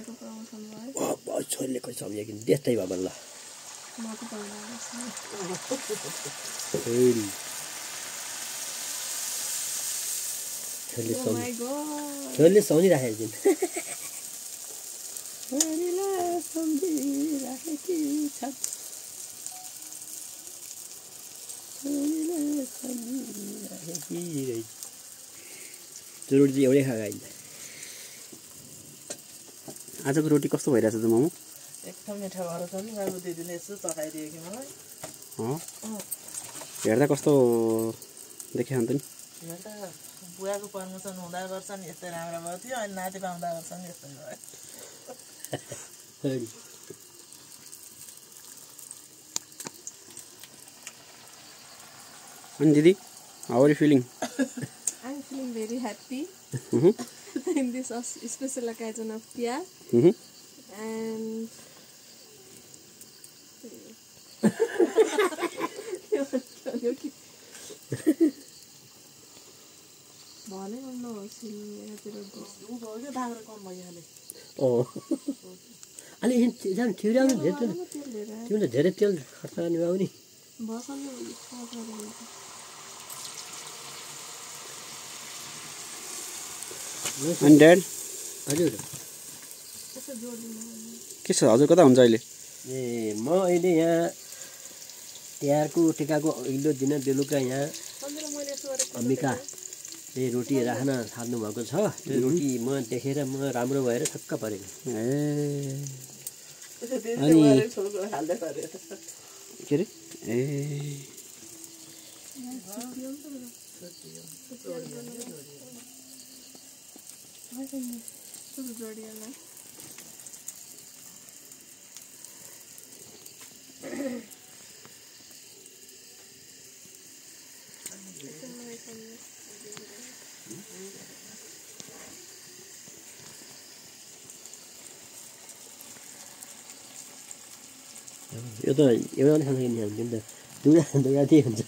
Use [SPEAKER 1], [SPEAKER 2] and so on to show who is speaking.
[SPEAKER 1] छोरीको प्रमोसन भयो
[SPEAKER 2] छोरीले कसरी सम्झ्यो कि त्यस्तै भयो बल्ल
[SPEAKER 1] म त पाउनु
[SPEAKER 2] छोरीले सम्झिराखेको दिन छोरीलाई सम्झिराखेकी छ छोरीले सम्झिराखेकी रहेछ रोटी चाहिँ एउटै खाएको आइन्छ
[SPEAKER 3] आजको रोटी कस्तो भइरहेछ त मामु
[SPEAKER 4] एकदम मिठो भएर छ नि बाबु दिदीले यसो चखाइदियो कि मलाई
[SPEAKER 3] हेर्दा कस्तो देखे अन्त नि
[SPEAKER 4] हेर्दा बुवाको प्रमोसन हुँदा गर्छ नि यस्तै राम्रो भयो थियो अनि नाति पाउँदा गर्छ नि यस्तै भयो
[SPEAKER 3] अनि दिदी how are you feeling
[SPEAKER 1] I'm feeling very happy in this special occasion of Pia. And
[SPEAKER 2] अलि ठिउराउनु तिमीले धेरै तेल खर्च गर्ने भयो नि
[SPEAKER 3] अनि ड्याड
[SPEAKER 2] हजुर
[SPEAKER 3] के छ हजुर कता हुन्छ अहिले
[SPEAKER 2] ए म अहिले यहाँ तिहारको टिकाको अघिल्लो दिन बेलुका यहाँ अम्बिका रोटी राख्न थाल्नु भएको छ त्यो रोटी म देखेर म राम्रो भएर छक्क परेको
[SPEAKER 3] अनि के अरे
[SPEAKER 2] यो त एउटा खान नि त दुईवटा त्यही हुन्छ